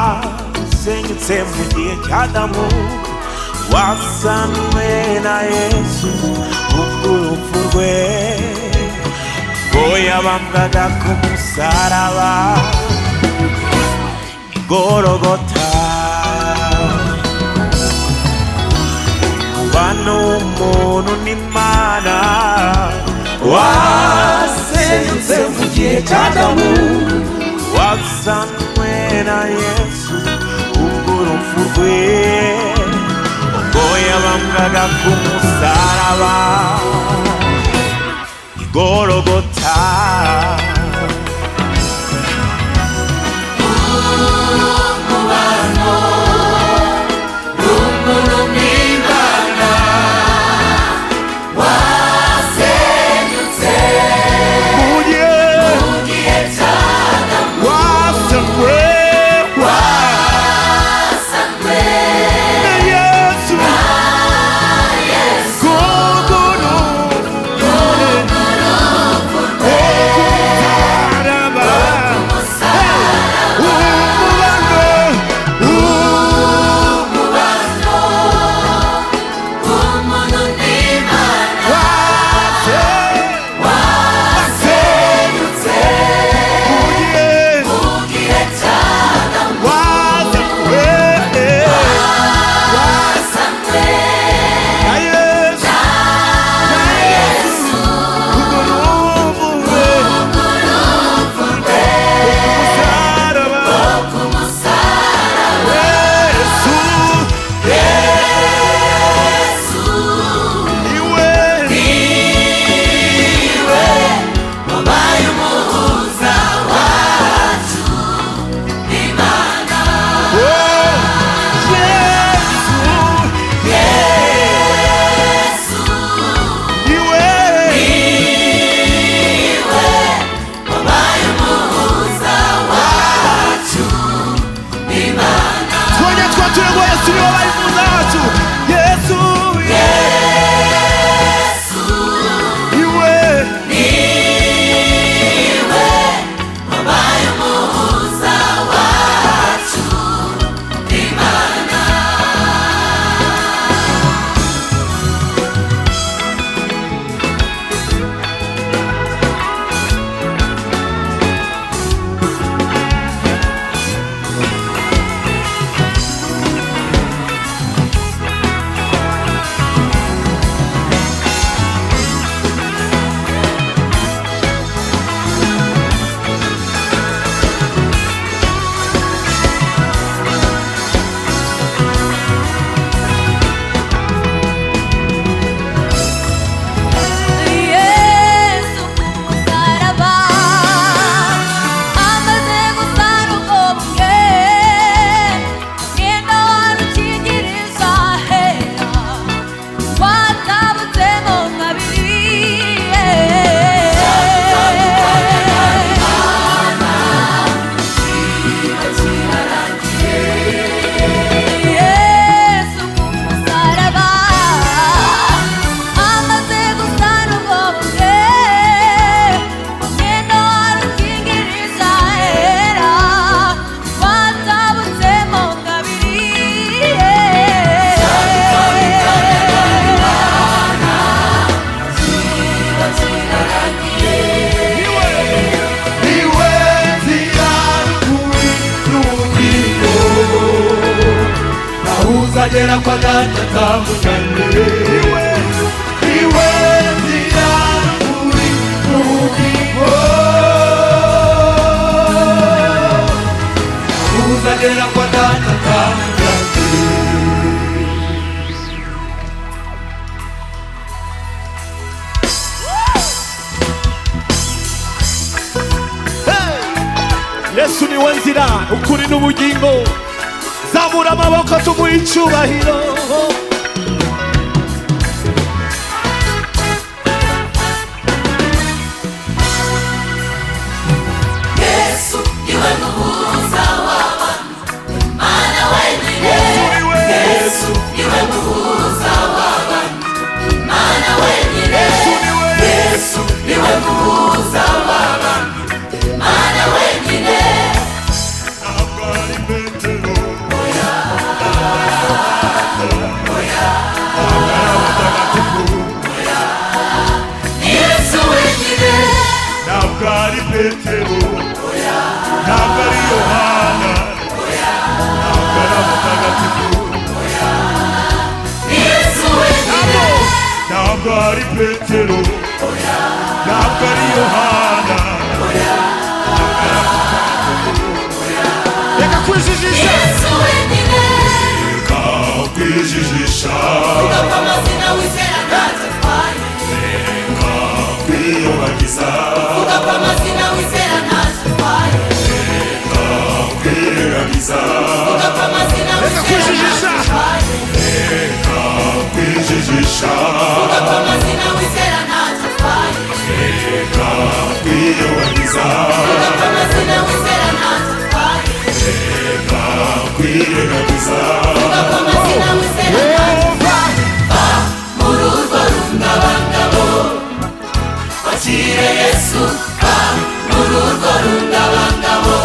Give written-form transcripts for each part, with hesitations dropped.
wasenyutse mu gihe cy'Adamu wasanwe na Yesu urupfu rwe ngo yabambwaga ku musaraba Golgota umubano w'umuntu n'Imana wasenyutse mu gihe cy'Adamu wasanwe na Yesu urupfu rwe ngo yabambwaga ku musaraba Golgota Agera kwa data tamujane ukagera kwa data kandi Yesu ni we nzira ukuri n'ubugingo, zamura amaboko tumuhe icyubahiro. Yesu niwe muhuza w'abantu, Imana wenyine. Yesu niwe muhuza w'abantu, Imana wenyine. Yesu niwe muhuza w'abantu, Imana wenyine. ntabwo ari Petero, Oya, oya, oya, ni Yesu wenyine. ntabwo ari Petero, Oya, ntabwo ari Yohana, ntabwo ari abatagatifu, ni Yesu wenyine. ntabwo ari Petero, Oya, ntabwo ari Yohana, Reka ni kwijijisha, Yesu wenyine. kakwijijisha, Vuga ko amazina wizera ntacyo atwaye. kakwiyobagiza, Vuga ko amazina wizera ntacyo atwaye. kakwirengagiza, Vuga ko amazina wizera ntacyo atwaye. kakwijijisha, Vuga ko amazina wizera ntacyo atwaye. kakwiyobagiza, Vuga ko amazina wizera ntacyo atwaye. kakwirengagiza, Vuga ko amazina wizera ntacyo atwaye. Muri urwo rungabangabo wakire Yesu. Muri urwo rungabangabo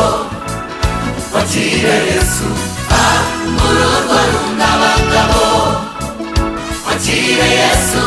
wakire Yesu. Muri urwo rungabangabo wakire Yesu.